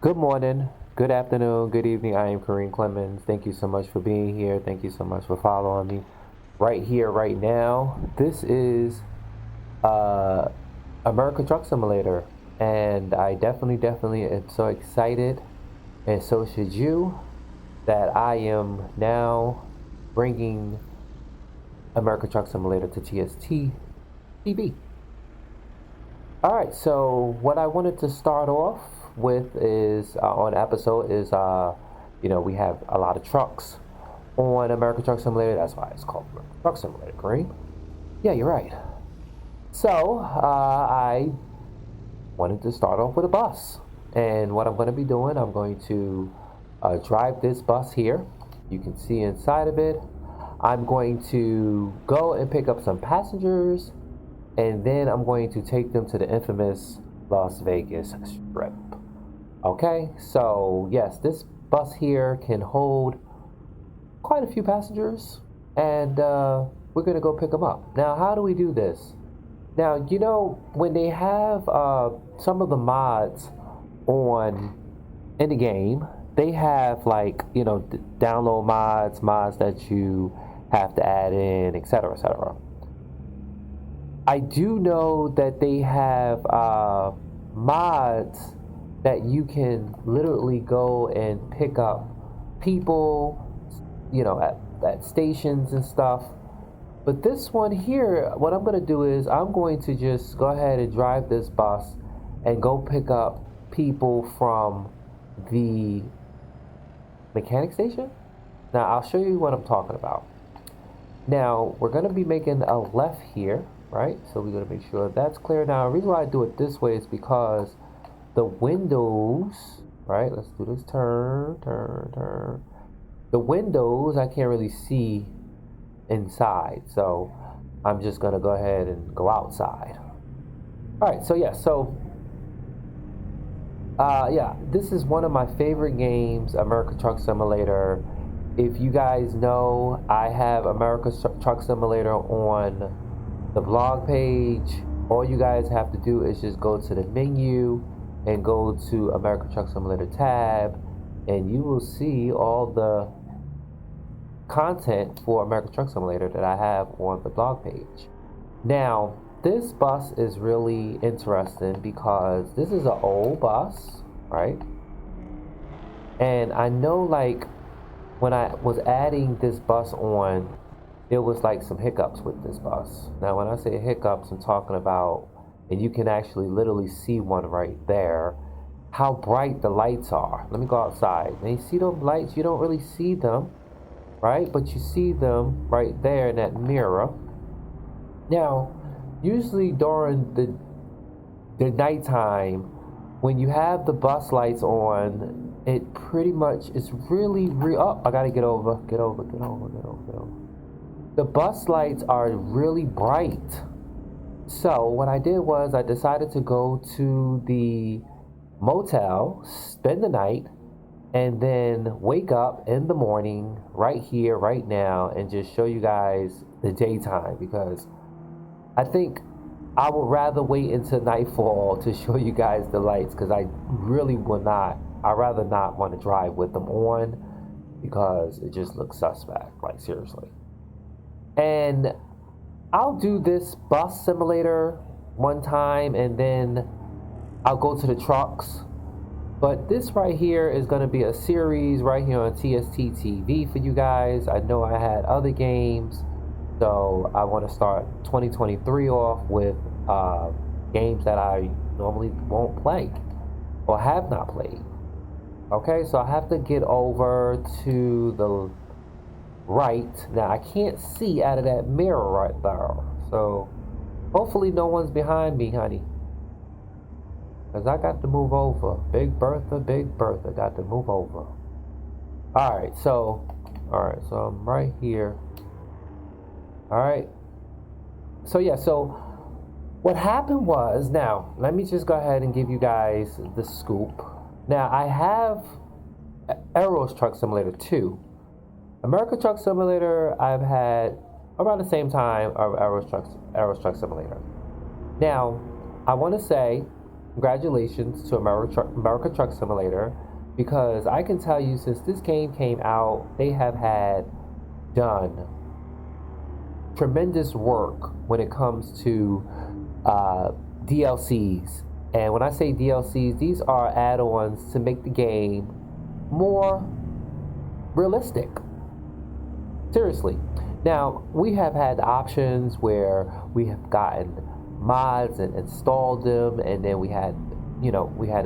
Good morning, good afternoon, good evening. I am Kareem Clemons. Thank you so much for being here. Thank you so much for following me right here, right now. This is uh, America Truck Simulator, and I definitely am so excited, and so should you, that I am now bringing America Truck Simulator to TSTTV. All right, so what I wanted to start off with is on episode is we have a lot of trucks on America Truck Simulator. That's why it's called America Truck Simulator, correct? Yeah, you're right. So I wanted to start off with a bus, and what I'm going to be doing, I'm going to drive this bus here. You can see inside of it. I'm going to go and pick up some passengers, and then I'm going to take them to the infamous Las Vegas Strip. Okay, so yes, this bus here can hold quite a few passengers, and we're gonna go pick them up. Now, how do we do this? Now, when they have some of the mods on in the game, they have like download mods that you have to add in, etc., etc. I do know that they have mods that you can literally go and pick up people, at stations and stuff. But this one here, what I'm going to do is I'm going to just go ahead and drive this bus and go pick up people from the mechanic station. Now, I'll show you what I'm talking about. Now, we're going to be making a left here, right? So we're going to make sure that's clear. Now, the reason why I do it this way is because the windows, right? Let's do this turn. The windows, I can't really see inside. So I'm just going to go ahead and go outside. All right, so this is one of my favorite games, America Truck Simulator. If you guys know, I have America Truck Simulator on the blog page. All you guys have to do is just go to the menu and go to America Truck Simulator tab, and you will see all the content for America Truck Simulator that I have on the blog page. Now, this bus is really interesting because this is an old bus, right? And I know, like, when I was adding this bus on, there was like some hiccups with this bus. Now, when I say hiccups, I'm talking about, and you can actually literally see one right there, how bright the lights are. Let me go outside. Now, you see those lights? You don't really see them, right? But you see them right there in that mirror. Now, usually during the nighttime, when you have the bus lights on, it pretty much is really oh, I gotta get over. The bus lights are really bright. So what I did was I decided to go to the motel, spend the night, and then wake up in the morning right here, right now, and just show you guys the daytime, because I think I would rather wait until nightfall to show you guys the lights, because I really will not. I'd rather not want to drive with them on because it just looks suspect, like seriously. And I'll do this bus simulator one time and then I'll go to the trucks. But this right here is going to be a series right here on TSTTV for you guys. I know I had other games, so I want to start 2023 off with games that I normally won't play or have not played. Okay, so I have to get over to the right. Now, I can't see out of that mirror right there. So, hopefully no one's behind me, honey. Because I got to move over. Big Bertha, got to move over. Alright, so I'm right here. Alright. So, yeah, so what happened was, now, let me just go ahead and give you guys the scoop. Now, I have Aeros Truck Simulator 2. America Truck Simulator, I've had around the same time of Aeros Truck Simulator. Now, I want to say congratulations to America Truck Simulator, because I can tell you since this game came out, they have had done tremendous work when it comes to DLCs. And when I say DLCs, these are add-ons to make the game more realistic. Seriously. Now, we have had options where we have gotten mods and installed them, and then we had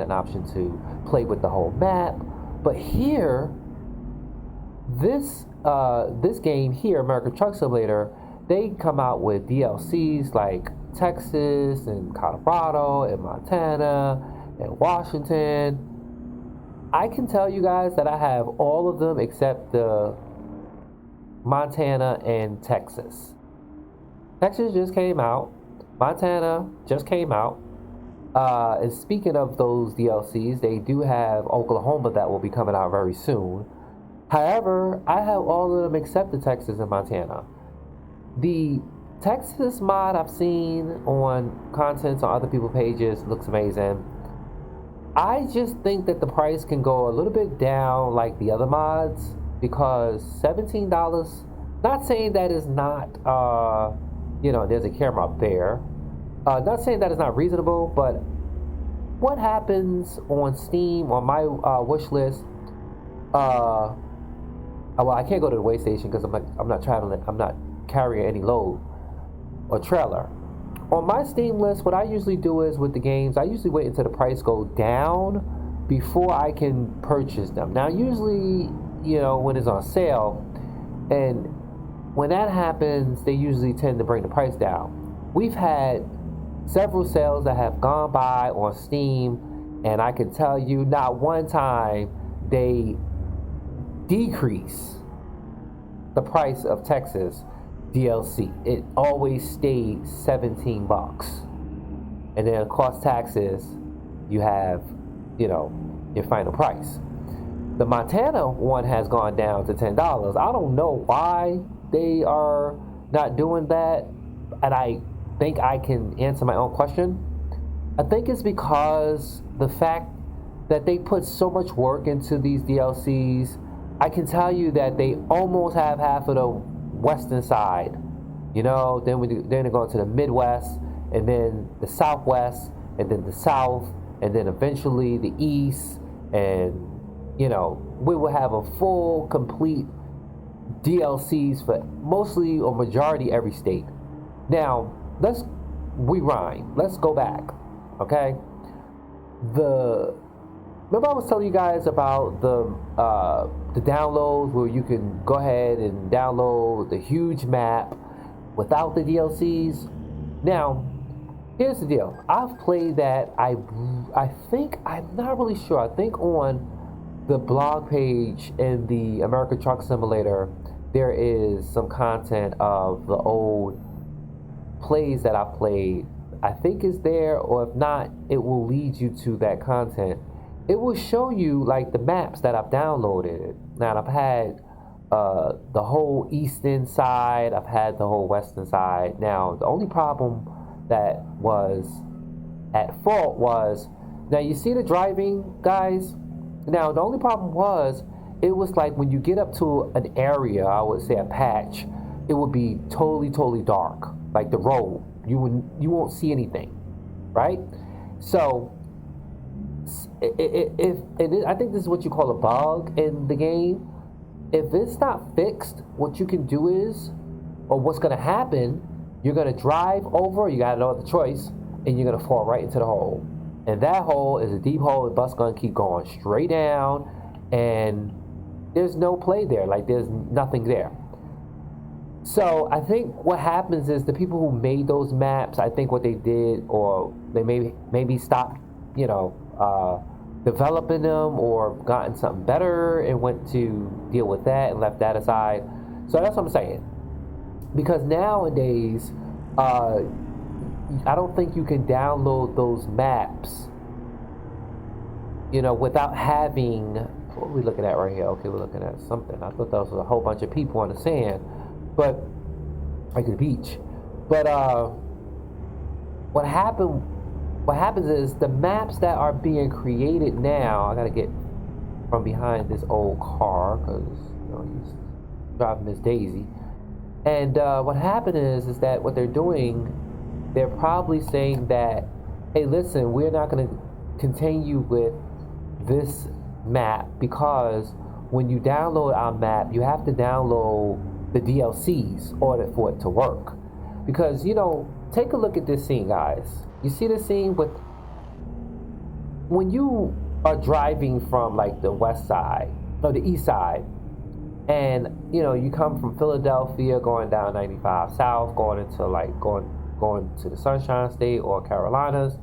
an option to play with the whole map. But here, this game here, American Truck Simulator, they come out with DLCs like Texas and Colorado and Montana and Washington. I can tell you guys that I have all of them except the Montana and Texas. Texas just came out. Montana just came out. And speaking of those DLCs, they do have Oklahoma that will be coming out very soon. However, I have all of them except the Texas and Montana. The Texas mod I've seen on contents on other people's pages looks amazing. I just think that the price can go a little bit down like the other mods, because $17, not saying that is not, there's a camera up there. Not saying that is not reasonable, but what happens on Steam, on my wish list, well, I can't go to the way station because I'm not traveling, I'm not carrying any load or trailer. On my Steam list, what I usually do is with the games, I usually wait until the price goes down before I can purchase them. Now, usually, when it's on sale, and when that happens, they usually tend to bring the price down. We've had several sales that have gone by on Steam, and I can tell you not one time they decrease the price of Texas DLC. It always stayed $17. And then of course taxes, you have, your final price. The Montana one has gone down to $10. I don't know why they are not doing that, and I think I can answer my own question. I think it's because the fact that they put so much work into these DLCs. I can tell you that they almost have half of the western side, then they're going to the Midwest, and then the Southwest, and then the South, and then eventually the East, and we will have a full, complete DLCs for mostly or majority every state. Now, let's rewind. Let's go back, okay? Remember I was telling you guys about the downloads where you can go ahead and download the huge map without the DLCs? Now, here's the deal. I've played that. I think, I'm not really sure. I think on the blog page in the American Truck Simulator, there is some content of the old plays that I played. I think it's there, or if not, it will lead you to that content. It will show you like the maps that I've downloaded. Now, I've had the whole eastern side, I've had the whole western side. Now, the only problem that was at fault was, now you see the driving, guys? Now, the only problem was, it was like when you get up to an area, I would say a patch, it would be totally, totally dark. Like the road, you won't see anything, right? So, I think this is what you call a bug in the game. If it's not fixed, what you can do is, or what's going to happen, you're going to drive over, you got no other choice, and you're going to fall right into the hole. And that hole is a deep hole. The bus going to keep going straight down, and there's no play there. Like, there's nothing there. So I think what happens is the people who made those maps, I think what they did, or they maybe stopped, developing them, or gotten something better and went to deal with that and left that aside. So that's what I'm saying. Because nowadays, I don't think you can download those maps, without having, what are we looking at right here? Okay, we're looking at something. I thought that was a whole bunch of people on the sand, but, like the beach. But what happened what happens is the maps that are being created now, I gotta get from behind this old car because he's driving Miss Daisy. And what happened is that what they're doing, they're probably saying that, hey, listen, we're not going to continue with this map because when you download our map, you have to download the DLCs in order for it to work. Because, take a look at this scene, guys. You see this scene with when you are driving from like the west side or the east side, and you come from Philadelphia going down 95 south, going into like going to the Sunshine State or Carolinas.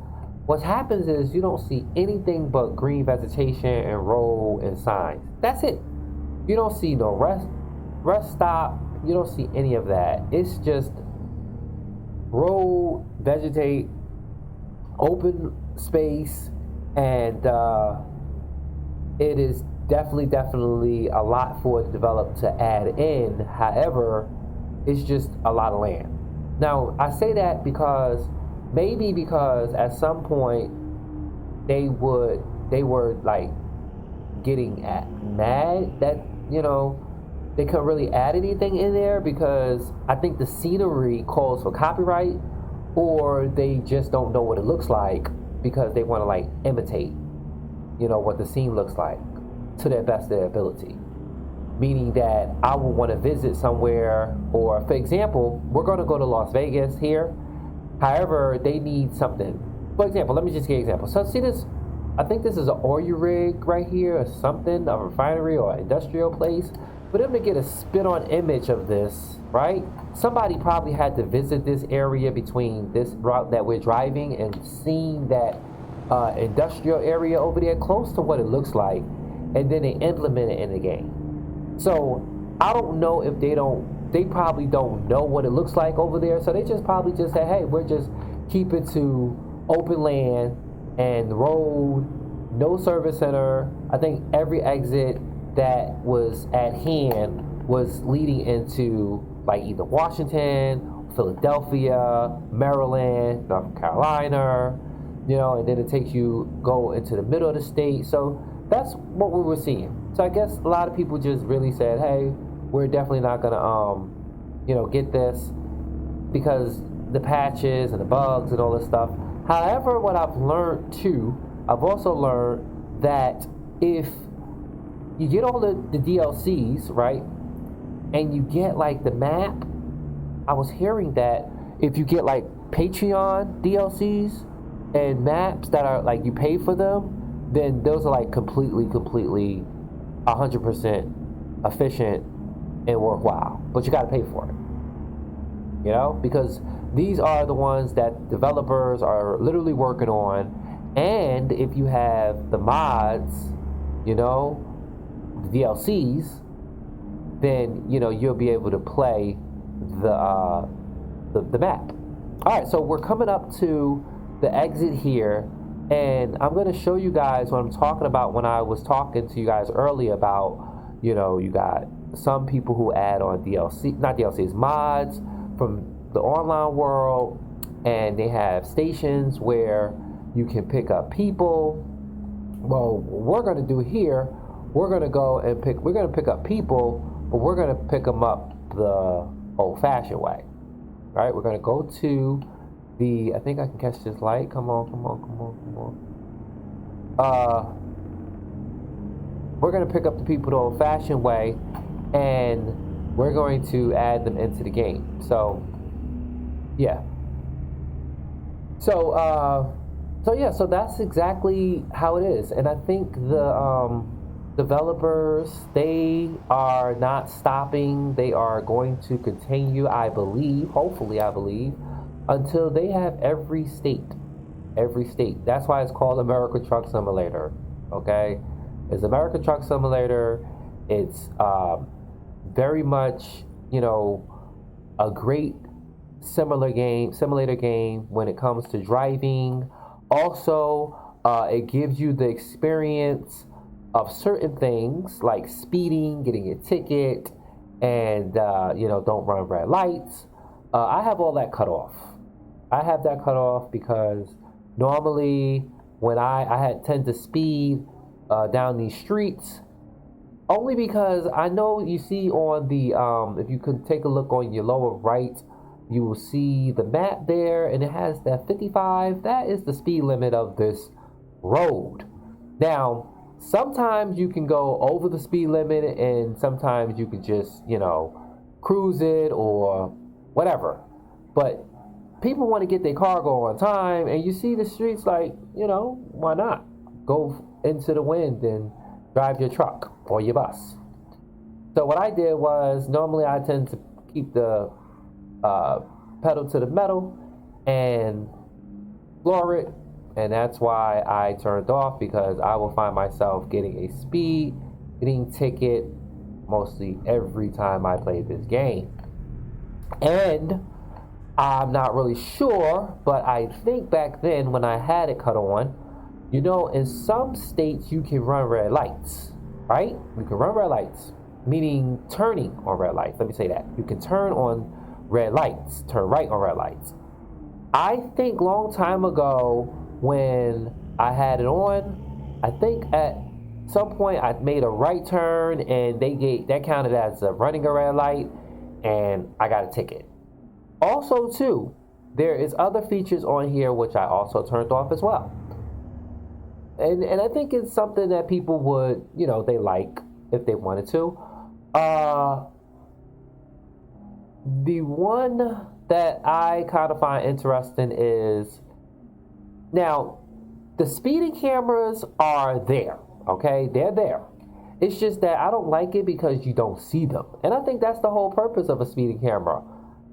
What happens is you don't see anything but green vegetation and road and signs. That's it. You don't see no rest stop. You don't see any of that. It's just road, vegetate, open space, and it is definitely a lot for it to develop to add in. However, it's just a lot of land. Now, I say that because at some point they were like getting mad that they couldn't really add anything in there because I think the scenery calls for copyright, or they just don't know what it looks like because they want to like imitate what the scene looks like to their best of their ability. Meaning that I would want to visit somewhere, or for example, we're going to go to Las Vegas here. However, they need something. For example, let me just give you an example. So see this, I think this is an oil rig right here or something, a refinery or an industrial place. For them to get a spit-on image of this, right? Somebody probably had to visit this area between this route that we're driving and seeing that industrial area over there close to what it looks like, and then they implement it in the game. So I don't know if they probably don't know what it looks like over there, so they just probably just say, hey, we're just keep it to open land and road, no service center. I think every exit that was at hand was leading into like either Washington, Philadelphia, Maryland, North Carolina, and then it takes you go into the middle of the state. So that's what we were seeing. So I guess a lot of people just really said, hey, we're definitely not gonna get this because the patches and the bugs and all this stuff. However, what I've learned too, I've also learned that if you get all the DLCs, right, and you get like the map, I was hearing that if you get like Patreon DLCs and maps that are like you pay for them, then those are like completely 100% efficient and worthwhile, but you got to pay for it, because these are the ones that developers are literally working on. And if you have the mods, the DLCs, then you'll be able to play the map. All right, so we're coming up to the exit here, and I'm going to show you guys what I'm talking about when I was talking to you guys earlier about you got some people who add on not DLCs, mods from the online world, and they have stations where you can pick up people. Well, what we're going to do here, we're going to pick up people, but we're going to pick them up the old-fashioned way. All right, we're going to go to I think I can catch this light. Come on. We're going to pick up the people the old-fashioned way, and we're going to add them into the game. So, yeah. So that's exactly how it is. And I think the developers, they are not stopping. They are going to continue, I believe, hopefully, until they have every state. That's why it's called America Truck Simulator. Okay, it's America Truck Simulator. It's very much a great simulator game when it comes to driving. Also, it gives you the experience of certain things like speeding, getting a ticket, and don't run red lights. I have all that cut off. I have that cut off because Normally, when I had tend to speed down these streets, only because I know you see on the if you could take a look on your lower right, you will see the map there, and it has that 55. That is the speed limit of this road. Now, sometimes you can go over the speed limit, and sometimes you can just, cruise it or whatever. But people want to get their cargo on time, and you see the streets like, why not? Go into the wind and drive your truck or your bus. So what I did was, normally I tend to keep the pedal to the metal and floor it, and that's why I turned off, because I will find myself getting a speeding ticket mostly every time I play this game. And I'm not really sure, but I think back then when I had it cut on, in some states you can run red lights, right? You can run red lights, meaning turning on red lights. Let me say that. You can turn on red lights, turn right on red lights. I think long time ago when I had it on, I think at some point I made a right turn, and that counted as running a red light, and I got a ticket. Also too, there is other features on here which I also turned off as well. And I think it's something that people would, they like if they wanted to. The one that I kind of find interesting is, now, the speeding cameras are there, okay? They're there. It's just that I don't like it because you don't see them. And I think that's the whole purpose of a speeding camera.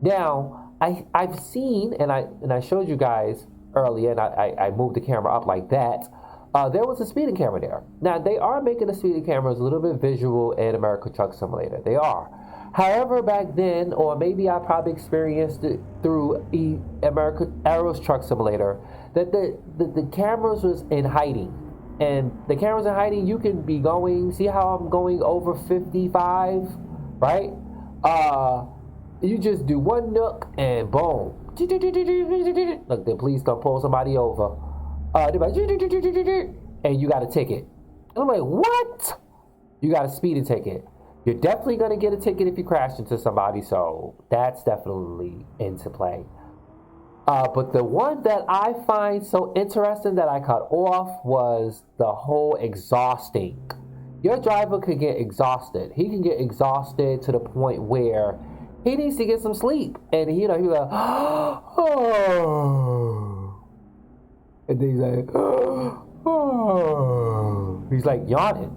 Now, I've seen, and I showed you guys earlier, and I moved the camera up like that. There was a speeding camera there. Now, they are making the speeding cameras a little bit visual in America Truck Simulator. They are. However, back then, or maybe I probably experienced it through America Aeros Truck Simulator, that the cameras was in hiding. And the cameras in hiding, you can be going, see how I'm going over 55, right? You just do one nook and boom. Look, the police gonna pull somebody over. They're like, and you got a ticket. I'm like, what? You got a speeding ticket. You're definitely going to get a ticket if you crash into somebody, so that's definitely into play. But the one that I find so interesting that I cut off was the whole exhausting. Your driver could get exhausted. He can get exhausted to the point where he needs to get some sleep. And, he's like, oh. And then he's like, oh. He's like yawning.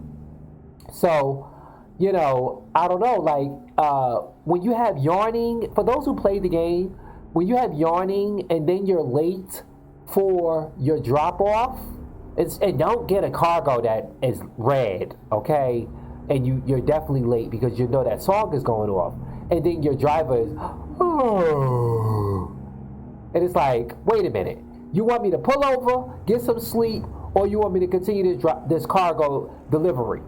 So, I don't know, like, when you have yawning, for those who played the game, when you have yawning and then you're late for your drop-off, and don't get a cargo that is red, okay? And you're definitely late because you know that song is going off. And then your driver is, oh. And it's like, wait a minute. You want me to pull over, get some sleep, or you want me to continue this cargo delivery?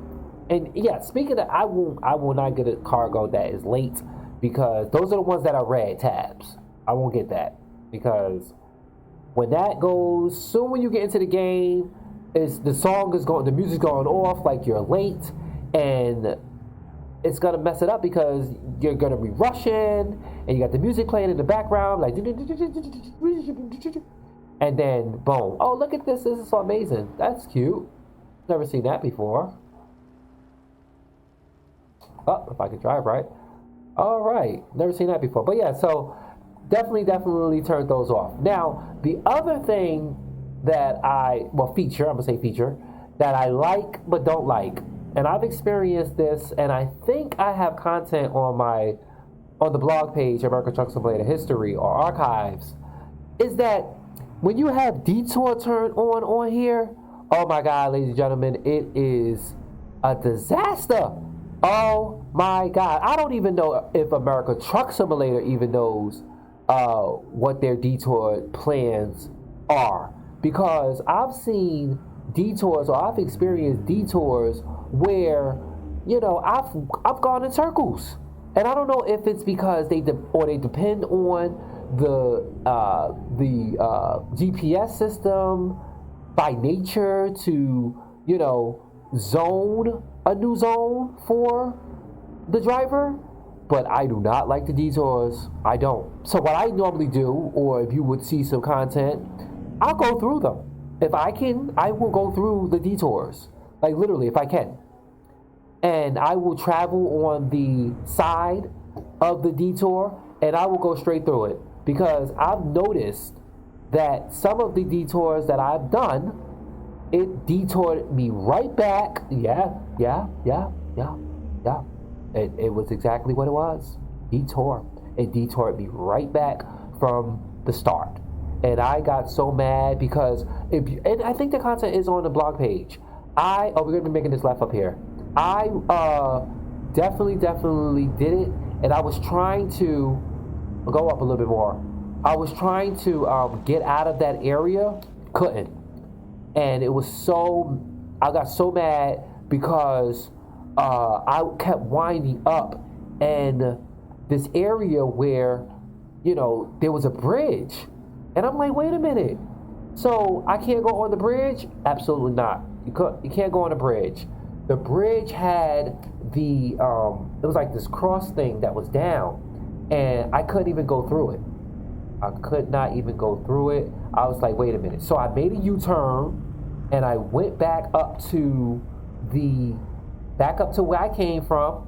And yeah, speaking of, I will not get a cargo that is late, because those are the ones that are red tabs. I won't get that, because when that goes, soon when you get into the game, the music's going off like you're late, and it's gonna mess it up because you're gonna be rushing, and you got the music playing in the background, like, and then boom, oh look at this is so amazing, that's cute, never seen that before. Oh, if I could drive right. All right, never seen that before. But yeah, so definitely turned those off. Now, the other thing that feature that I like but don't like, and I've experienced this, and I think I have content on the blog page, American Truck Simulator History or Archives, is that when you have detour turn on here, oh my God, ladies and gentlemen, it is a disaster. Oh my God, I don't even know if America Truck Simulator even knows what their detour plans are, because I've seen detours, or I've experienced detours where I've gone in circles, and I don't know if it's because they depend on GPS system by nature to, you know, zone a new zone for the driver, but I do not like the detours. I don't. So what I normally do, or if you would see some content, I'll go through them. If I can, I will go through the detours. Like literally, if I can. And I will travel on the side of the detour and I will go straight through it. Because I've noticed that some of the detours that I've done, it detoured me right back. Yeah. It was exactly what it was. Detour. It detoured me right back from the start. And I got so mad because and I think the content is on the blog page. We're gonna be making this left up here. I definitely did it, and I was trying to go up a little bit more. I was trying to get out of that area, couldn't, and it was so. I got so mad because I kept winding up, and this area where, you know, there was a bridge, and I'm like, wait a minute, so I can't go on the bridge? Absolutely not. You can't go on the bridge. The bridge had the it was like this cross thing that was down, and I couldn't even go through it. I could not even go through it. I was like, wait a minute. So I made a U-turn, and I went back up to where I came from,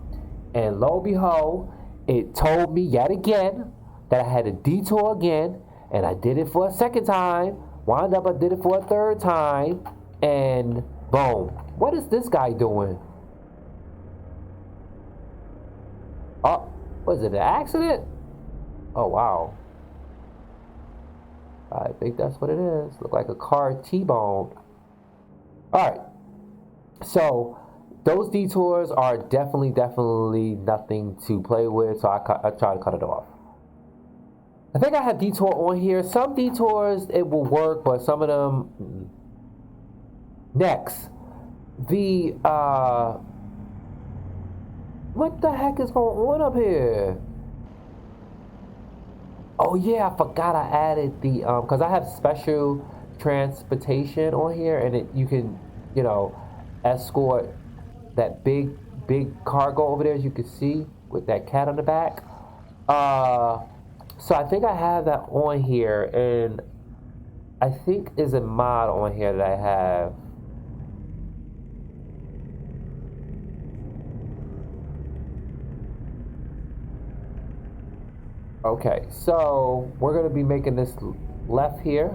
and lo and behold, it told me yet again that I had to detour again, and I did it for a second time. Wound up, I did it for a third time, and boom. What is this guy doing? Oh, was it an accident? Oh, wow. I think that's what it is. Look like a car T-boned. Alright. So, those detours are definitely nothing to play with, so I try to cut it off. I think I have detour on here. Some detours, it will work, but some of them... Next. What the heck is going on up here? Oh yeah, I forgot I added the because I have special transportation on here, and you can, you know, escort that big cargo over there, as you can see with that cat on the back. So I think I have that on here, and I think there's a mod on here that I have. Okay, so we're gonna be making this left here.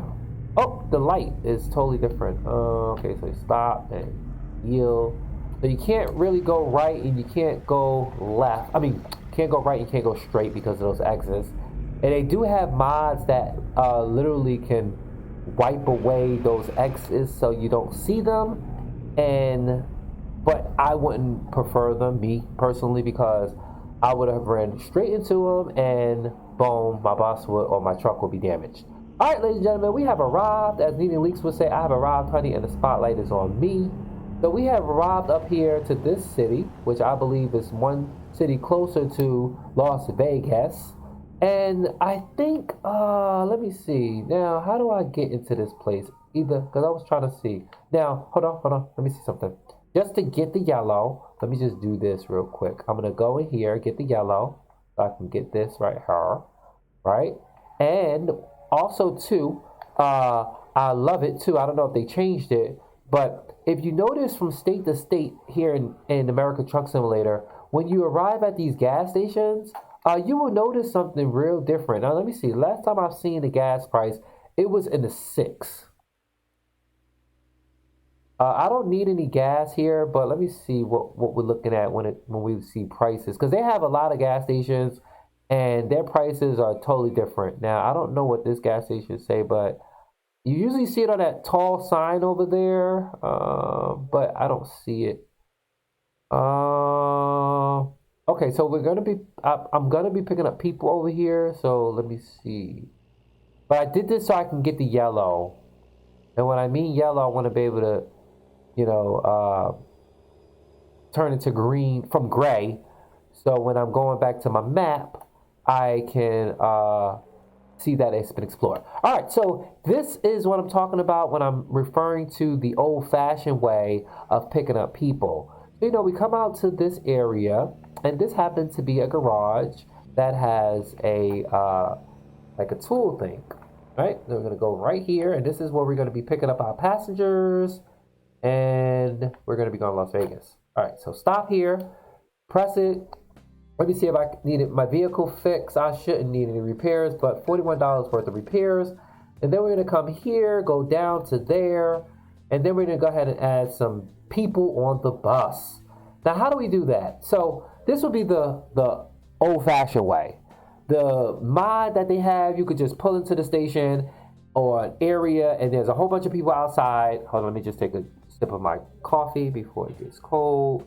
Oh, the light is totally different. Okay, so stop and yield. So you can't really go right and you can't go left. I mean, can't go right and can't go straight because of those exits. And they do have mods that literally can wipe away those exits so you don't see them. But I wouldn't prefer them, me personally, because I would have ran straight into them and boom, my bus would, or my truck would be damaged. All right, ladies and gentlemen, we have arrived. As Needing Leaks would say, I have arrived, honey, and the spotlight is on me. So we have arrived up here to this city, which I believe is one city closer to Las Vegas. And I think, let me see. Now, how do I get into this place? Either, because I was trying to see. Now, hold on. Let me see something. Just to get the yellow, let me just do this real quick. I'm going to go in here, get the yellow, so I can get this right here, right? And also, too, I love it, too. I don't know if they changed it, but if you notice from state to state here in America Truck Simulator, when you arrive at these gas stations, you will notice something real different. Now, let me see. Last time I've seen the gas price, it was in the 6. I don't need any gas here, but let me see what we're looking at when we see prices, because they have a lot of gas stations and their prices are totally different. Now, I don't know what this gas station say, but you usually see it on that tall sign over there, but I don't see it. Okay, so I'm gonna be picking up people over here. So let me see. But I did this so I can get the yellow, and when I mean yellow, I want to be able to, you know, turn it to green from gray. So when I'm going back to my map, I can see that it's been explored. All right, so this is what I'm talking about when I'm referring to the old-fashioned way of picking up people. You know, we come out to this area, and this happens to be a garage that has a like a tool thing, right? So we're gonna go right here, and this is where we're gonna be picking up our passengers, and we're gonna be going to Las Vegas. All right, so stop here, press it. Let me see if I needed my vehicle fixed. I shouldn't need any repairs, but $41 worth of repairs. And then we're gonna come here, go down to there, and then we're gonna go ahead and add some people on the bus. Now, how do we do that? So this would be the old-fashioned way. The mod that they have, you could just pull into the station or an area, and there's a whole bunch of people outside. Hold on, let me just take a sip of my coffee before it gets cold.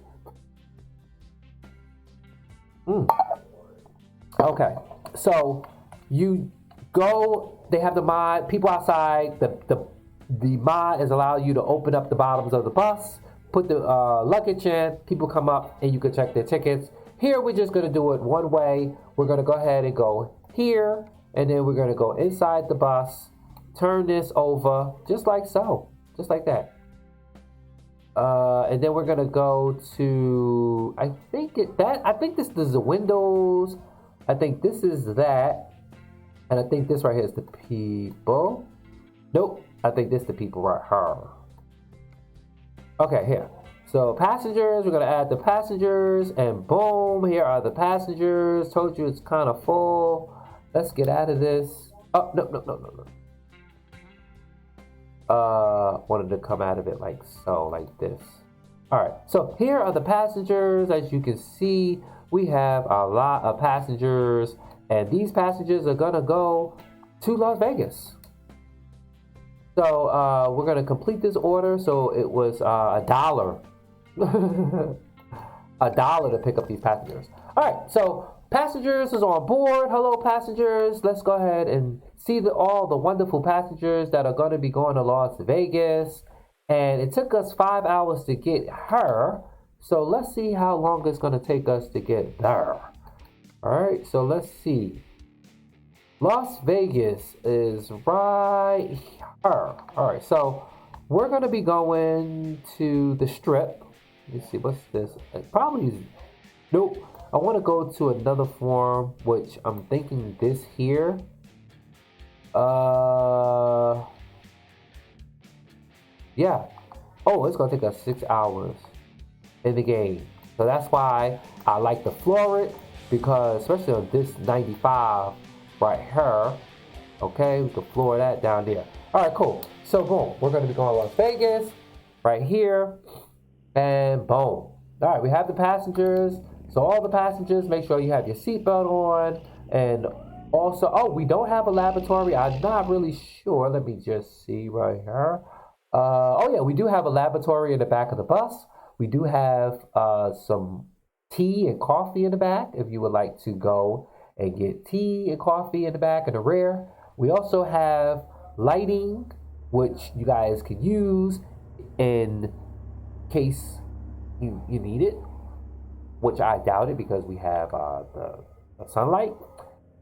Okay, so you go, they have the mod, people outside, the mod is allowing you to open up the bottoms of the bus, put the luggage in, people come up and you can check their tickets. Here we're just gonna do it one way. We're gonna go ahead and go here, and then we're gonna go inside the bus, turn this over, just like so, just like that. And then we're gonna go to, I think this is the windows. I think this is that. And I think this right here is the people. Nope, I think this is the people right here. Okay, here. So passengers, we're gonna add the passengers, and boom, here are the passengers. Told you it's kind of full. Let's get out of this. Oh, no. Wanted to come out of it like so, like this. All right, so here are the passengers. As you can see, we have a lot of passengers, and these passengers are gonna go to Las Vegas. So we're gonna complete this order. So it was $1. $1 to pick up these passengers. All right, so passengers is on board. Hello, passengers. Let's go ahead and see all the wonderful passengers that are going to be going to Las Vegas. And it took us 5 hours to get her. So let's see how long it's going to take us to get there. All right, so let's see. Las Vegas is right here. All right, so we're going to be going to the Strip. Let's see, what's this? It probably is, nope. I want to go to another form, which I'm thinking this here. Yeah. Oh, it's going to take us 6 hours in the game. So that's why I like to floor it, because especially on this 95 right here. Okay, we can floor that down there. All right, cool. So boom, we're going to be going to Las Vegas right here. And boom. All right, we have the passengers. So all the passengers, make sure you have your seatbelt on. And also, oh, we don't have a lavatory. I'm not really sure. Let me just see right here. Oh yeah, we do have a lavatory in the back of the bus. We do have some tea and coffee in the back if you would like to go and get tea and coffee in the back in the rear. We also have lighting, which you guys can use in case you need it, which I doubt it because we have the sunlight.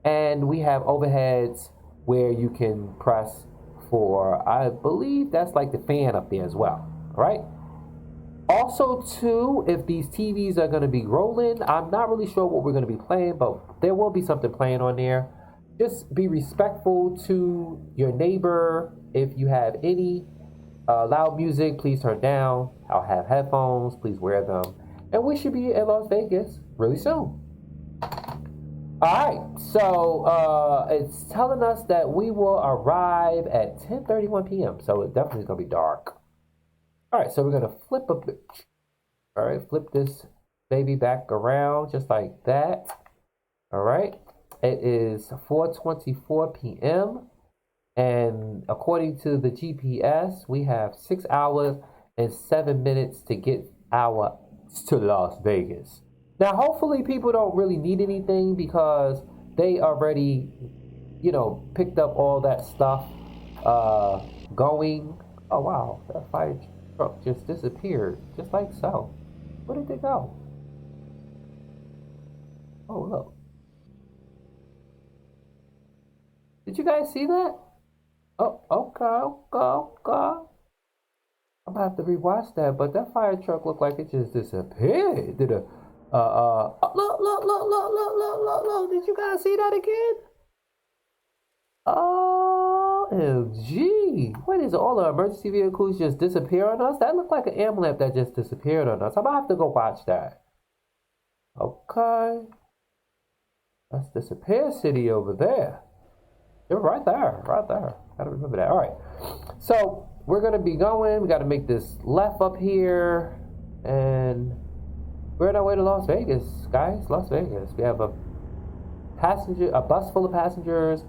And we have overheads where you can press for, I believe that's like the fan up there as well. All right. Also, too, if these TVs are going to be rolling, I'm not really sure what we're going to be playing, but there will be something playing on there. Just be respectful to your neighbor. If you have any loud music, please turn down. I'll have headphones. Please wear them. And we should be in Las Vegas really soon. All right, so it's telling us that we will arrive at 10:31 p.m. So it definitely is going to be dark. All right, so we're going to flip a bit. All right, flip this baby back around just like that. All right, it is 4:24 p.m. And according to the GPS, we have 6 hours and 7 minutes to get to Las Vegas. Now, hopefully people don't really need anything because they already, picked up all that stuff going. Oh, wow, that fire truck just disappeared, just like so. Where did they go? Oh, look. Did you guys see that? Oh, okay. I'm gonna have to rewatch that, but that fire truck looked like it just disappeared. Did a look. Did you guys see that again? OMG. What is it? All the emergency vehicles just disappear on us? That looked like an ambulance that just disappeared on us. I'm gonna have to go watch that. Okay. That's Disappear City over there. You're right there. Gotta remember that. All right. So we're gonna be going. We gotta make this left up here, and we're on our way to Las Vegas, guys. Las Vegas. We have a bus full of passengers,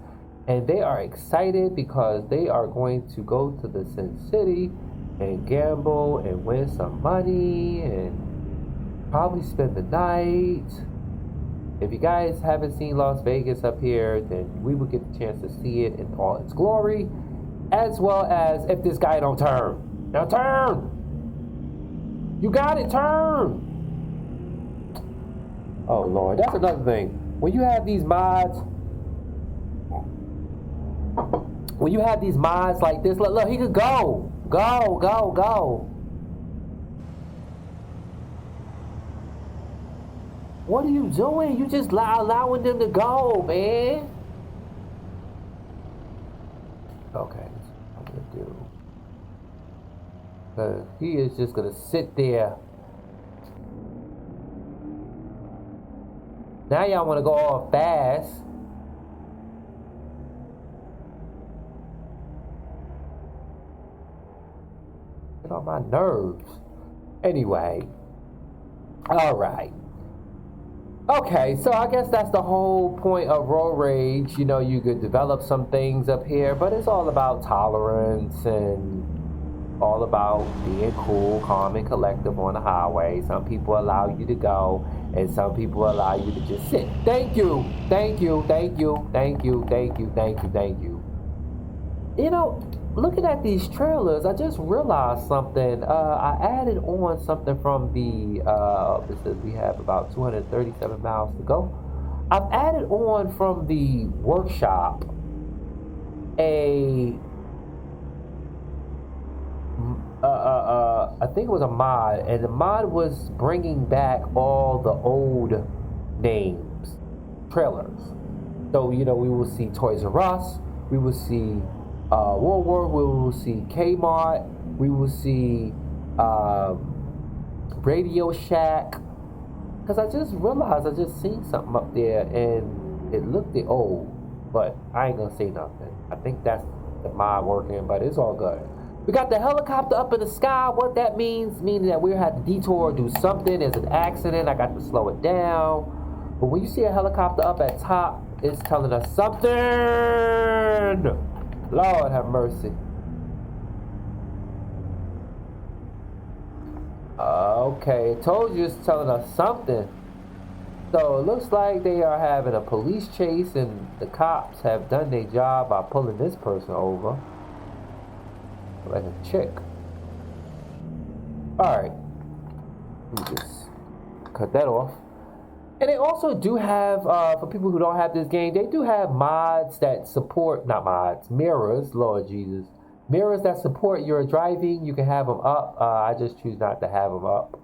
and they are excited because they are going to go to the Sin City and gamble and win some money and probably spend the night. If you guys haven't seen Las Vegas up here, then we will get the chance to see it in all its glory, as well as if this guy don't turn. Now turn! You got it, turn! Oh Lord, that's another thing. When you have these mods like this, look, he could go. Go. What are you doing? You just allowing them to go, man. Okay, that's what I'm gonna do. He is just gonna sit there. Now y'all wanna go all fast. Get on my nerves. Anyway. Alright. Okay, so I guess that's the whole point of road rage. You know, you could develop some things up here, but it's all about tolerance and all about being cool, calm, and collective on the highway. Some people allow you to go, and some people allow you to just sit. Thank you. You know, looking at these trailers, I just realized something. I added on something from the, it says we have about 237 miles to go. I've added on from the workshop I think it was a mod, and the mod was bringing back all the old names, trailers. So, you know, we will see Toys R Us, we will see Woolworth, we will see Kmart, we will see Radio Shack. Because I just realized I just seen something up there and it looked old, but I ain't gonna say nothing. I think that's the mod working, but it's all good. We got the helicopter up in the sky. What that meaning that we had to detour, do something. There's an accident. I got to slow it down. But when you see a helicopter up at top, it's telling us something. Lord have mercy. Okay, told you it's telling us something. So it looks like they are having a police chase, and the cops have done their job by pulling this person over. Like a chick. Alright. Let me just cut that off. And they also do have, for people who don't have this game, they do have mods that support, not mods, mirrors, Lord Jesus. Mirrors that support your driving. You can have them up. I just choose not to have them up.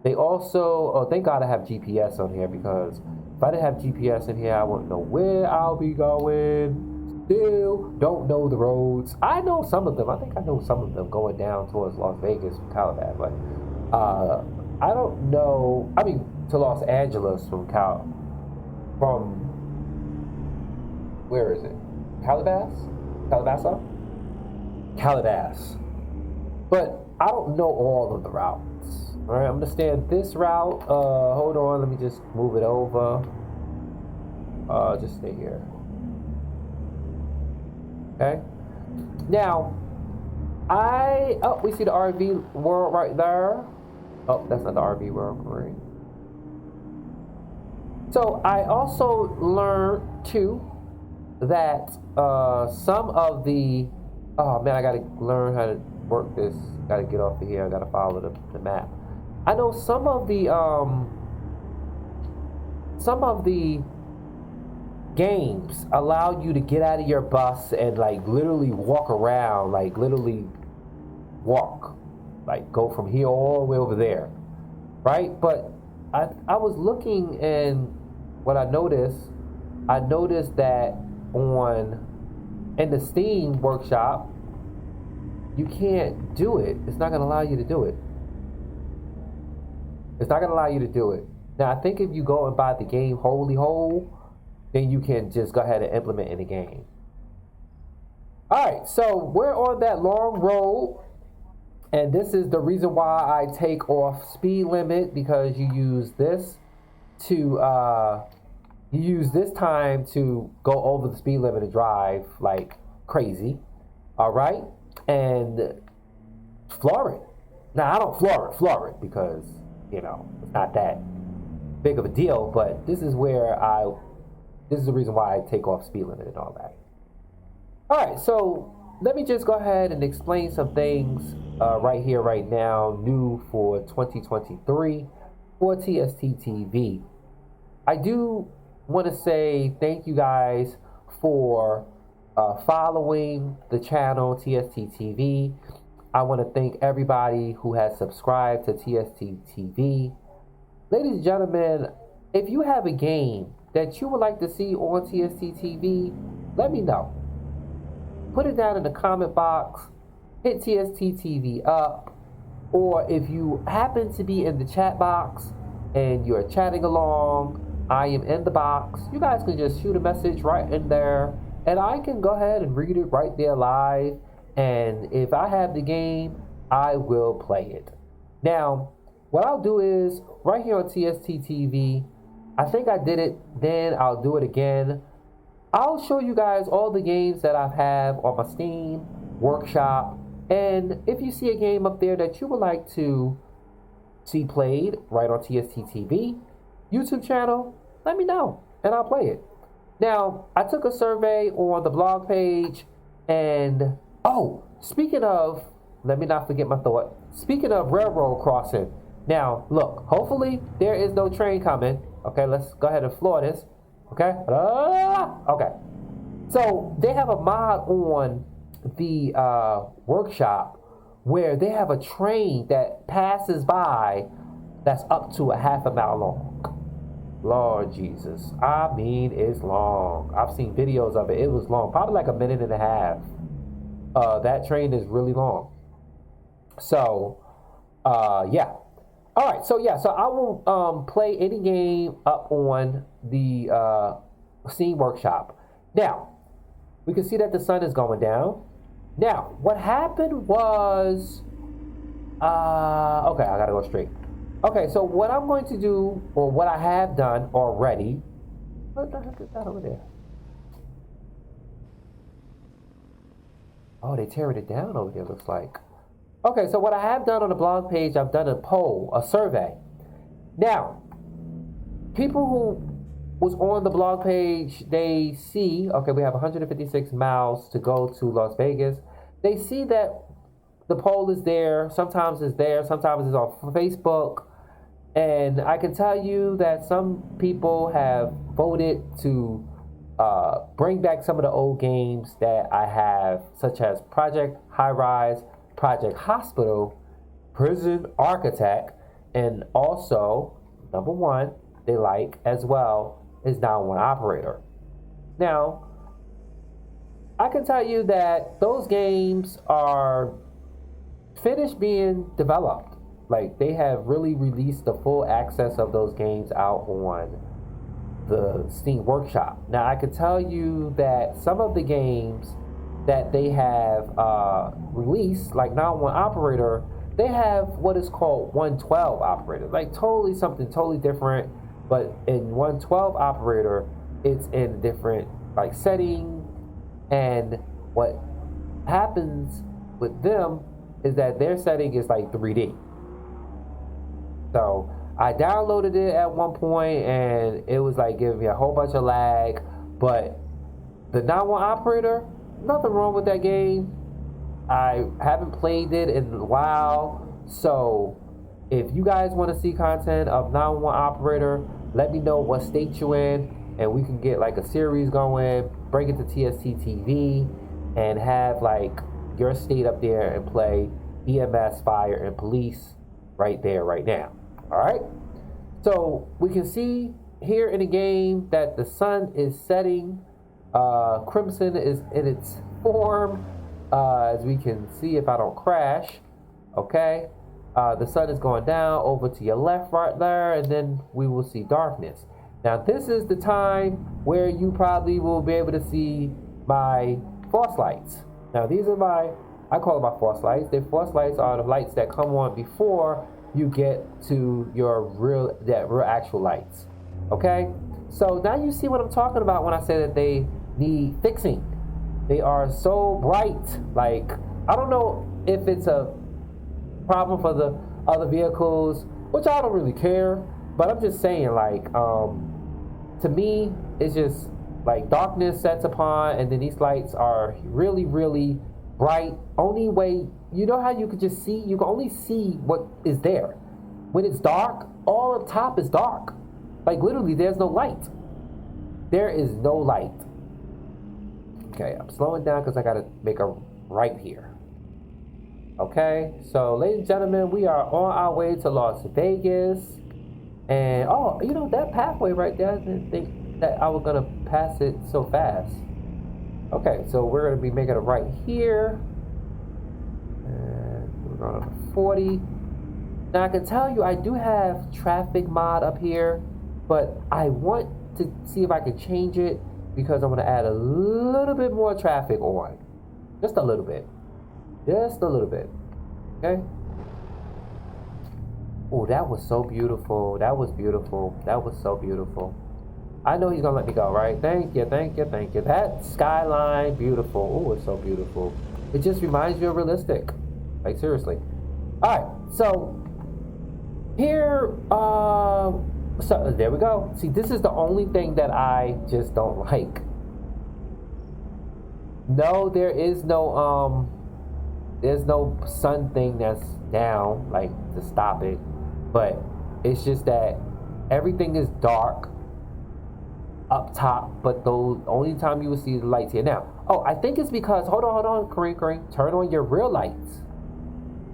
They also, oh, thank God I have GPS on here, because if I didn't have GPS in here, I wouldn't know where I'll be going. Still don't know the roads. I know some of them. I think I know some of them going down towards Las Vegas from Calabash, but I don't know. I mean, to Los Angeles from where is it? Calabas. But I don't know all of the routes. All right, I'm gonna stay on this route. Hold on, let me just move it over. Just stay here. Okay. Now, we see the RV world right there. Oh, that's not the RV world, right? So I also learned too that some of the, oh man, I gotta learn how to work this. Gotta get off of here. I gotta follow the map. I know some of the games allow you to get out of your bus and like literally walk around, like literally walk, like go from here all the way over there, right? But I was looking, and what I noticed that in the Steam workshop, you can't do it. It's not going to allow you to do it. It's not going to allow you to do it. Now, I think if you go and buy the game wholly whole, then you can just go ahead and implement in the game. All right, so we're on that long road, and this is the reason why I take off speed limit, because you use this time to go over the speed limit and drive like crazy. All right, and floor it. Now I don't floor it because it's not that big of a deal. But this is the reason why I take off speed limit and all that. All right, so let me just go ahead and explain some things right here, right now, new for 2023 for TSTTV. I do want to say thank you guys for following the channel TSTTV. I want to thank everybody who has subscribed to TSTTV. Ladies and gentlemen, if you have a game that you would like to see on TSTTV, let me know. Put it down in the comment box, hit TSTTV up, or if you happen to be in the chat box and you're chatting along, I am in the box. You guys can just shoot a message right in there, and I can go ahead and read it right there live. And if I have the game, I will play it. Now, what I'll do is, right here on TSTTV, I think I did it then, I'll do it again. I'll show you guys all the games that I have on my Steam workshop. And if you see a game up there that you would like to see played right on TSTTV YouTube channel, let me know and I'll play it. Now, I took a survey on the blog page, and speaking of, let me not forget my thought. Speaking of railroad crossing, now look, hopefully there is no train coming. Okay, let's go ahead and floor this. Okay, okay. So they have a mod on the workshop where they have a train that passes by that's up to a half a mile long. Lord Jesus, I mean, it's long. I've seen videos of it. It was long, probably like a minute and a half. That train is really long. So, yeah. All right, so I will play any game up on the Steam Workshop. Now, we can see that the sun is going down. Now, what happened was, okay, I gotta go straight. Okay, so what I'm going to do, or what I have done already, what the heck is that over there? Oh, they tearing it down over there, looks like. Okay, so what I have done on the blog page, I've done a poll, a survey. Now, people who was on the blog page, they see, okay, we have 156 miles to go to Las Vegas. They see that the poll is there. Sometimes it's there, sometimes it's on Facebook. And I can tell you that some people have voted to bring back some of the old games that I have, such as Project High Rise, Project Hospital, Prison Architect, and also, number one, they like as well, is 911 Operator. Now, I can tell you that those games are finished being developed. Like, they have really released the full access of those games out on the Steam Workshop. Now, I can tell you that some of the games that they have released, like 911 Operator, they have what is called 112 Operator. Like, something totally different. But in 112 Operator, it's in a different like setting. And what happens with them is that their setting is like 3D. So I downloaded it at one point and it was like giving me a whole bunch of lag. But the 911 Operator, nothing wrong with that game. I haven't played it in a while. So if you guys want to see content of 911 Operator, let me know what state you're in and we can get like a series going, bring it to TSTTV, and have like your state up there and play EMS, fire, and police right there, right now. All right. So we can see here in the game that the sun is setting. Crimson is in its form, as we can see if I don't crash. Okay. The sun is going down over to your left right there, and then we will see darkness. Now this is the time where you probably will be able to see my force lights. Now these are my, I call them my force lights. The force lights are the lights that come on before you get to your real actual lights. Okay, so now you see what I'm talking about when I say that they need fixing. They are so bright. Like, I don't know if it's a problem for the other vehicles, which I don't really care, but I'm just saying, like, to me, it's just like darkness sets upon, and then these lights are really, really bright. Only way, you know how you could just see, you can only see what is there. When it's dark, all up top is dark. Like literally, there's no light. There is no light. Okay, I'm slowing down because I gotta make a right here. Okay, so ladies and gentlemen, we are on our way to Las Vegas. And oh, you know, that pathway right there, I didn't think that I was gonna pass it so fast. Okay, so we're gonna be making a right here. And we're going on 40. Now I can tell you I do have traffic mod up here, but I want to see if I can change it because I'm gonna add a little bit more traffic on. Just a little bit. Just a little bit. Okay? Oh, that was so beautiful. That was beautiful. That was so beautiful. I know he's gonna let me go, right? Thank you, thank you, thank you. That skyline, beautiful. Oh, it's so beautiful. It just reminds me of realistic. Like, seriously. Alright, so here, so there we go. See, this is the only thing that I just don't like. No, there's no sun thing that's down, like, to stop it. But it's just that everything is dark up top, but the only time you will see the lights here. Now, oh, I think it's because, hold on, Kareem, turn on your real lights.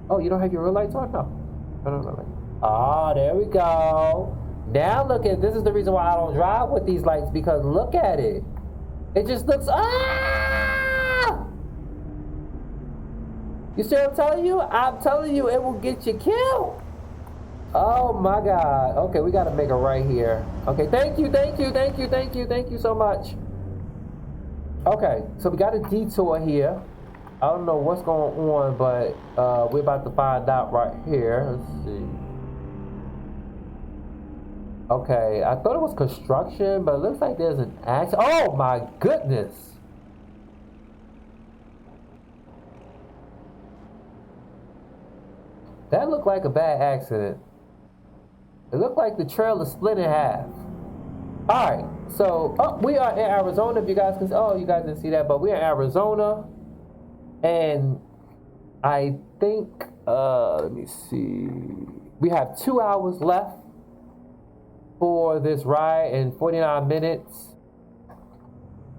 Oh, you don't have your real lights on? No. Oh, there we go. Now look at, this is the reason why I don't drive with these lights, because look at it. It just looks, You see what I'm telling you? I'm telling you, it will get you killed. Oh my God. Okay, we gotta make a right here. Okay, thank you so much. Okay, so we got a detour here. I don't know what's going on, but we're about to find out right here. Let's see. Okay, I thought it was construction, but it looks like there's an accident. Oh my goodness. That looked like a bad accident. It looked like the trail is split in half. Alright, so we are in Arizona. If you guys can, you guys didn't see that, but we're in Arizona. And I think, let me see. We have 2 hours left for this ride and 49 minutes.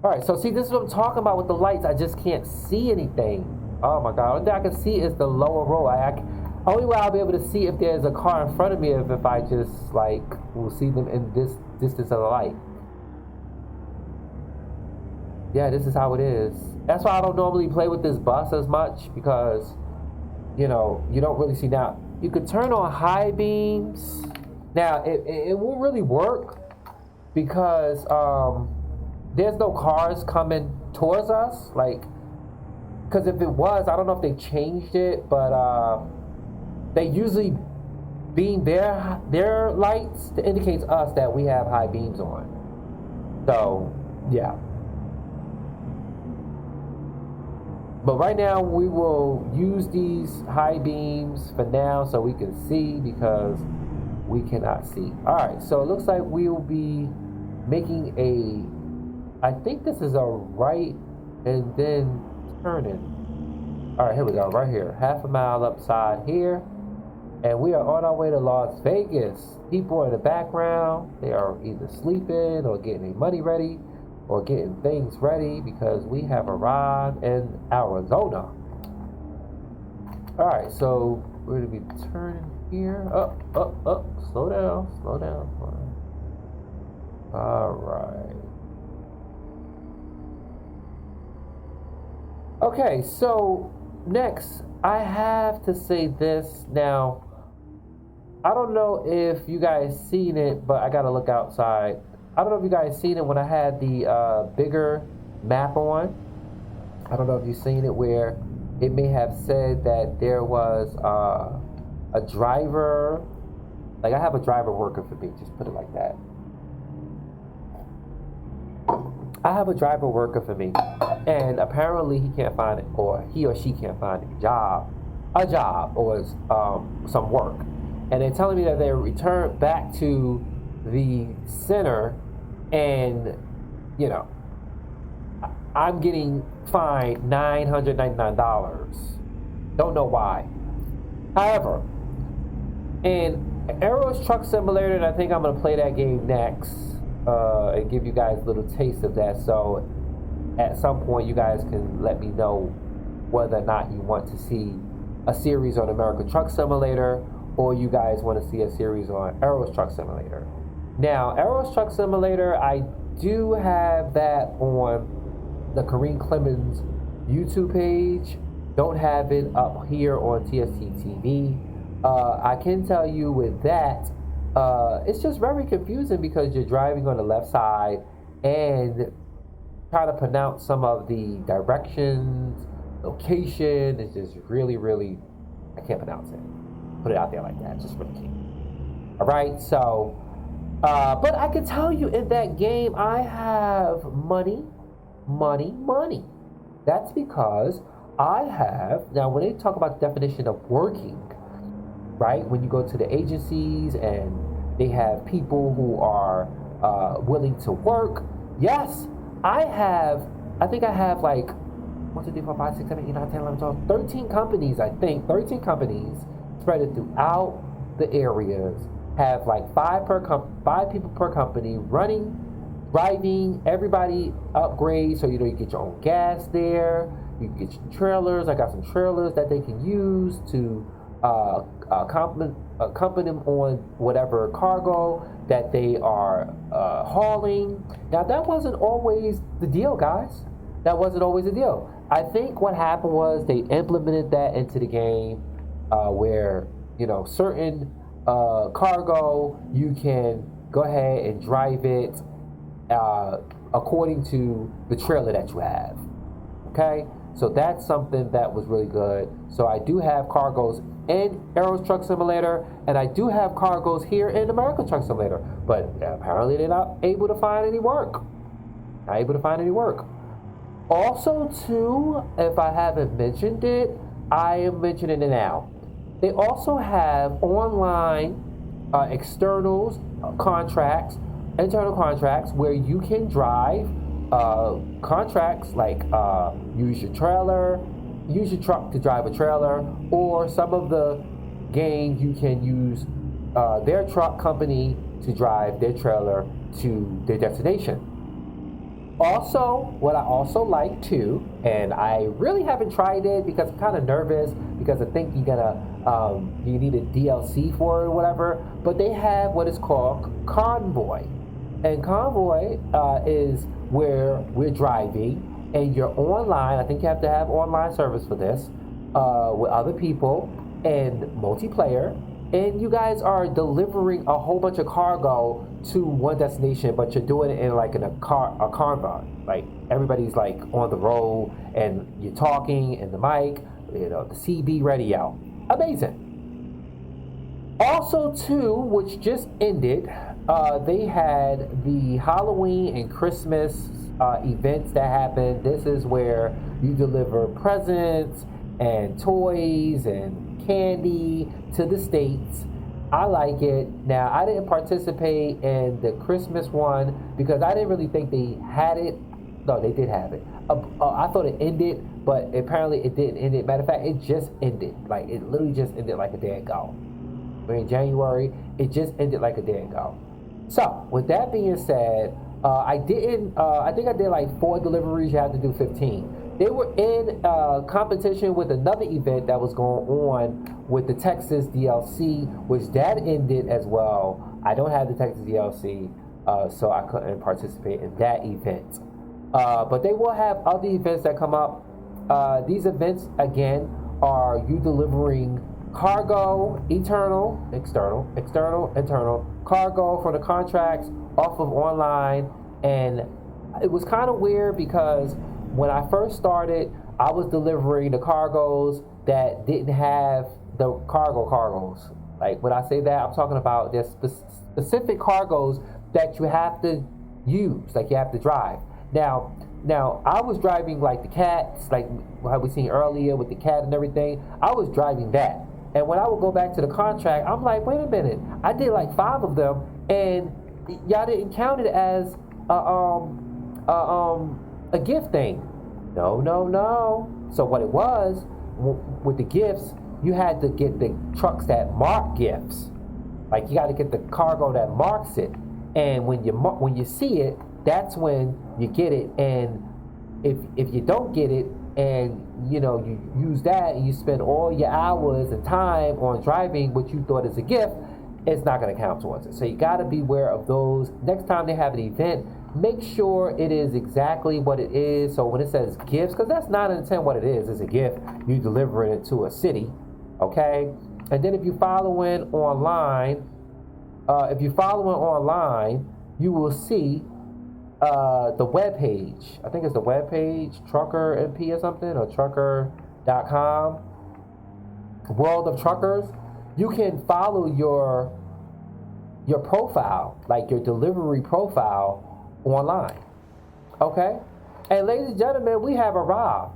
Alright, so see, this is what I'm talking about with the lights. I just can't see anything. Oh my God, only thing I can see is the lower row. Only way I'll be able to see if there's a car in front of me if I just, like, will see them in this distance of the light. Yeah, this is how it is. That's why I don't normally play with this bus as much, because, you know, you don't really see. Now, you could turn on high beams. Now, it won't really work because there's no cars coming towards us. Like, because if it was, I don't know if they changed it, but they usually beam their lights to indicate to us that we have high beams on. So, yeah. But right now, we will use these high beams for now so we can see, because we cannot see. Alright, so it looks like we will be making I think this is a right and then turning. Alright, here we go, right here. Half a mile upside here. And we are on our way to Las Vegas. People in the background, they are either sleeping or getting their money ready or getting things ready because we have arrived in Arizona. Alright, so we're going to be turning here. Up. Slow down. Alright. Okay, so next, I have to say this. Now, I don't know if you guys seen it, but I gotta look outside. I don't know if you guys seen it when I had the bigger map on. I don't know if you've seen it where it may have said that there was a driver. Like, I have a driver working for me, just put it like that. I have a driver working for me, and apparently he can't find it, or he or she can't find a job or some work. And they're telling me that they returned back to the center, and you know, I'm getting fined $999. Don't know why. However, in Arrow's Truck Simulator, and I think I'm gonna play that game next, and give you guys a little taste of that. So at some point, you guys can let me know whether or not you want to see a series on American Truck Simulator, or you guys want to see a series on Arrow's Truck Simulator. Now, Arrow's Truck Simulator, I do have that on the Kareem Clemons YouTube page. Don't have it up here on TSTTV. I can tell you with that, it's just very confusing because you're driving on the left side and trying to pronounce some of the directions, location. It's just really, I can't pronounce it. Put it out there like that. Just really can't. All right, so, but I can tell you in that game, I have money. That's because I have, now when they talk about the definition of working, right? When you go to the agencies and they have people who are willing to work. Yes, I think I have like 1, 2, 3, 4, 5, 6, 7, 8, 9, 10, 11, 12, 13 companies, I think. 13 companies spread it throughout the areas. Have like 5 people per company running, driving, everybody upgrades. So, you know, you get your own gas there. You can get your trailers. I got some trailers that they can use to accompany them on whatever cargo that they are hauling. Now, that wasn't always the deal, guys. That wasn't always the deal. I think what happened was they implemented that into the game where, you know, certain cargo, you can go ahead and drive it according to the trailer that you have. Okay? So that's something that was really good. So I do have cargos in Arrow's Truck Simulator, and I do have cargos here in American Truck Simulator. But apparently they're not able to find any work. Also, too, if I haven't mentioned it, I am mentioning it now. They also have online internal contracts where you can drive contracts like use your truck to drive a trailer, or some of the games you can use their truck company to drive their trailer to their destination. Also, what I also like too, and I really haven't tried it because I'm kind of nervous because I think you need a DLC for it or whatever, but they have what is called Convoy. And Convoy is where we're driving and you're online. I think you have to have online service for this with other people and multiplayer. And you guys are delivering a whole bunch of cargo to one destination, but you're doing it in like a convoy. Like everybody's like on the road and you're talking in the mic, you know, the CB radio. Amazing. Also, too, which just ended, they had the Halloween and Christmas events that happened. This is where you deliver presents and toys and candy to the States. I like it. Now, I didn't participate in the Christmas one because I didn't really think they had it. No, they did have it. I thought it ended, but apparently it didn't end. Matter of fact, it just ended. Like, it literally just ended like a day ago. We're in January. It just ended like a day ago. So with that being said, I didn't. I think I did like 4 deliveries. You have to do 15. They were in competition with another event that was going on with the Texas DLC, which that ended as well. I don't have the Texas DLC, so I couldn't participate in that event. But they will have other events that come up. These events again are you delivering cargo, internal, external, cargo for the contracts off of online. And it was kind of weird because when I first started, I was delivering the cargoes that didn't have the cargoes. Like when I say that, I'm talking about there's specific cargoes that you have to use, like you have to drive. Now I was driving like the cats, like how we seen earlier with the cat and everything. I was driving that. And when I would go back to the contract, I'm like, wait a minute, I did like 5 of them, and y'all didn't count it as a gift thing. No. So what it was with the gifts, you had to get the trucks that mark gifts. Like you got to get the cargo that marks it, and when you see it, that's when you get it. And if you don't get it, and you use that and you spend all your hours and time on driving what you thought is a gift, it's not going to count towards it. So you got to be aware of those. Next time they have an event, make sure it is exactly what it is. So when it says gifts, because that's not intent what it is, it's a gift. You delivering it to a city, okay? And then if you following online, you will see the web page. I think it's the web page, Trucker MP or something, or trucker.com. World of Truckers. You can follow your profile, like your delivery profile online. Okay? And ladies and gentlemen, we have arrived.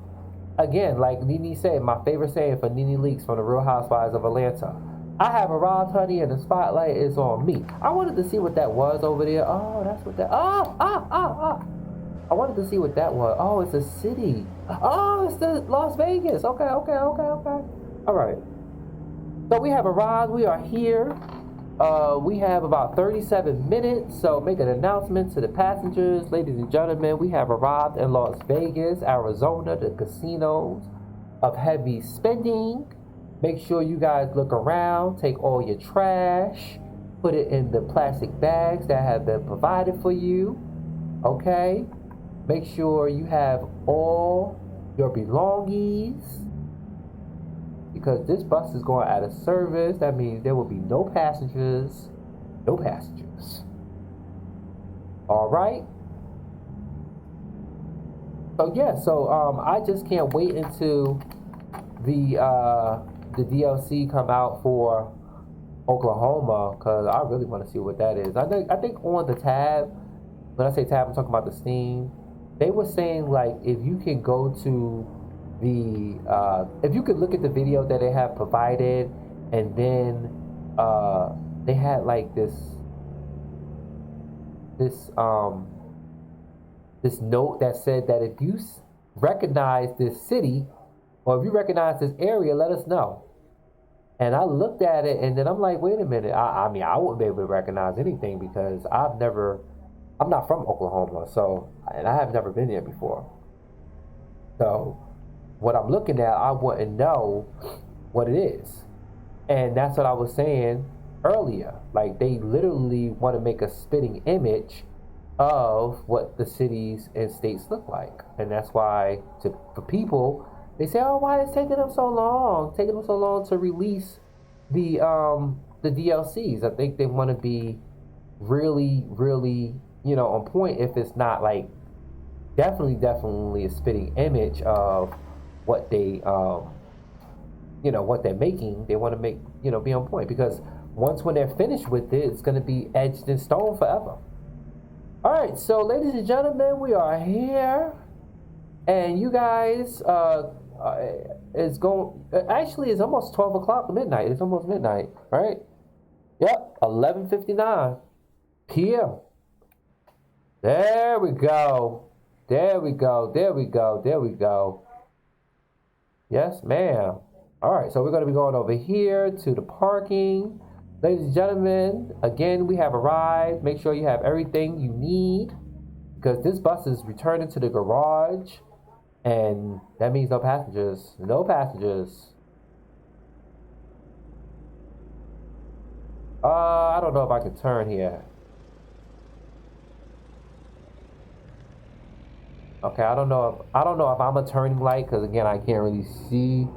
Again, like Nene said, my favorite saying for Nene Leakes from the Real Housewives of Atlanta. I have arrived, honey, and the spotlight is on me. I wanted to see what that was over there. Oh, that's what that. I wanted to see what that was. Oh, it's a city. Oh, it's the Las Vegas. Okay. All right. So we have arrived. We are here. We have about 37 minutes. So make an announcement to the passengers, ladies and gentlemen. We have arrived in Las Vegas, Arizona, the casinos of heavy spending. Make sure you guys look around, take all your trash, put it in the plastic bags that have been provided for you, okay? Make sure you have all your belongings, because this bus is going out of service. That means there will be no passengers. All right? So yeah, I just can't wait until the DLC come out for Oklahoma, because I really want to see what that is. I think on the tab, when I say tab, I'm talking about the Steam. They were saying like if you can go to if you could look at the video that they have provided, and then they had like this note that said that if you recognize this city, or if you recognize this area, let us know. And I looked at it, and then I'm like, wait a minute. I mean, I wouldn't be able to recognize anything because I'm not from Oklahoma, and I have never been there before. So what I'm looking at, I wouldn't know what it is. And that's what I was saying earlier. Like, they literally want to make a spitting image of what the cities and states look like. And that's why, for people, they say, oh, why is it taking them so long? Taking them so long to release the DLCs. I think they want to be really, really, on point. If it's not like definitely a spitting image of what they, what they're making. They want to make, be on point, because when they're finished with it, it's going to be etched in stone forever. All right, so ladies and gentlemen, we are here, and you guys it's almost 12 o'clock midnight. It's almost midnight, right? Yep, 11:59 p.m. There we go. Yes, ma'am. All right, so we're going to be going over here to the parking. Ladies and gentlemen, again, we have arrived. Make sure you have everything you need because this bus is returning to the garage, and that means no passengers. No passengers. I don't know if I can turn here. Okay, I don't know if I'm a turning light because again I can't really see.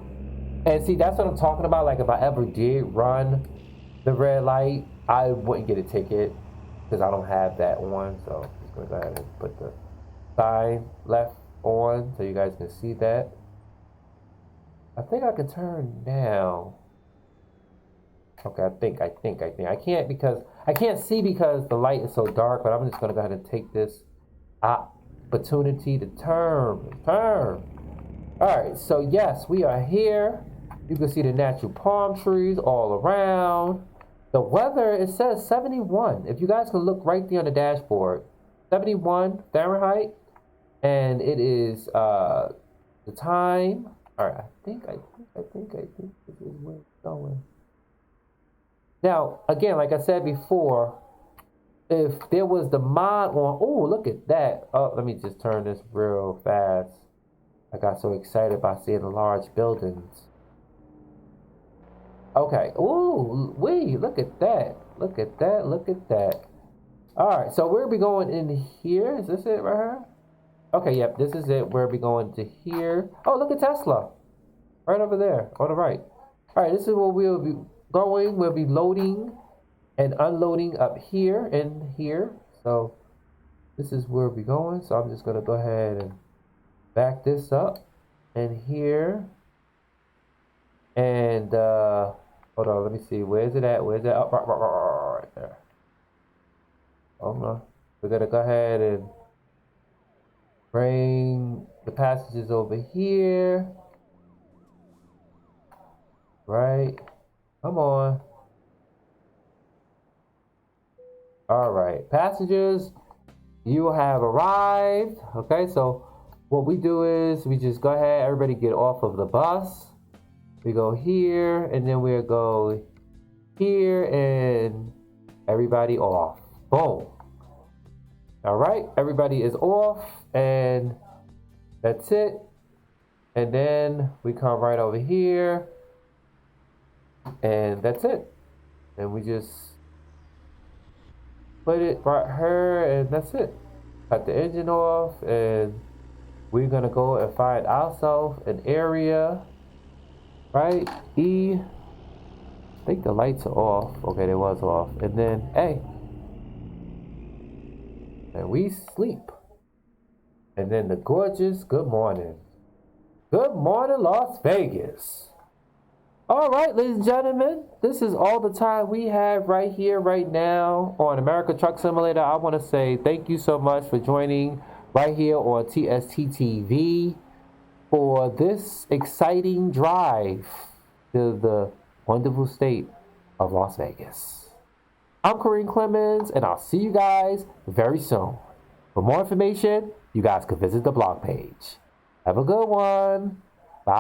And see, that's what I'm talking about. Like if I ever did run the red light, I wouldn't get a ticket because I don't have that on. So I'm just gonna go ahead and put the sign left on so you guys can see that. I think I can turn now. Okay, I can't because I can't see because the light is so dark, but I'm just gonna go ahead and take this opportunity to turn. Alright, so yes, we are here. You can see the natural palm trees all around. The weather, it says 71. If you guys can look right there on the dashboard, 71 Fahrenheit. And it is the time. Alright, I think this is where it's going. Now, again, like I said before, if there was the mod on, oh, look at that. Oh, let me just turn this real fast. I got so excited by seeing the large buildings. Okay. Ooh, wait, look at that. Look at that. Look at that. All right, so we'll be going in here. Is this it right here? Okay, yep, this is it. We'll be going to here. Oh, look at Tesla. Right over there on the right. All right, this is where we'll be going. We'll be loading and unloading up here and here. So this is where we'll be going. So I'm just going to go ahead and back this up and here. And hold on, let me see. Where's it at? Where's it at? Oh, right there. Hold on. We're going to go ahead and bring the passengers over here. Right. Come on. All right. Passengers, you have arrived. Okay, so what we do is we just go ahead, everybody get off of the bus. We go here, and then we'll go here, and everybody off. Boom. All right, everybody is off, and that's it. And then we come right over here, and that's it. And we just put it right here, and that's it. Cut the engine off, and we're gonna go and find ourselves an area, right? I think the lights are off. Okay, they was off. And then, hey, and we sleep. And then the gorgeous good morning. Good morning, Las Vegas. All right, ladies and gentlemen, this is all the time we have right here, right now on America Truck Simulator. I want to say thank you so much for joining right here on TSTTV for this exciting drive to the wonderful state of Las Vegas. I'm Kareem Clemons, and I'll see you guys very soon. For more information, you guys can visit the blog page. Have a good one. Bye.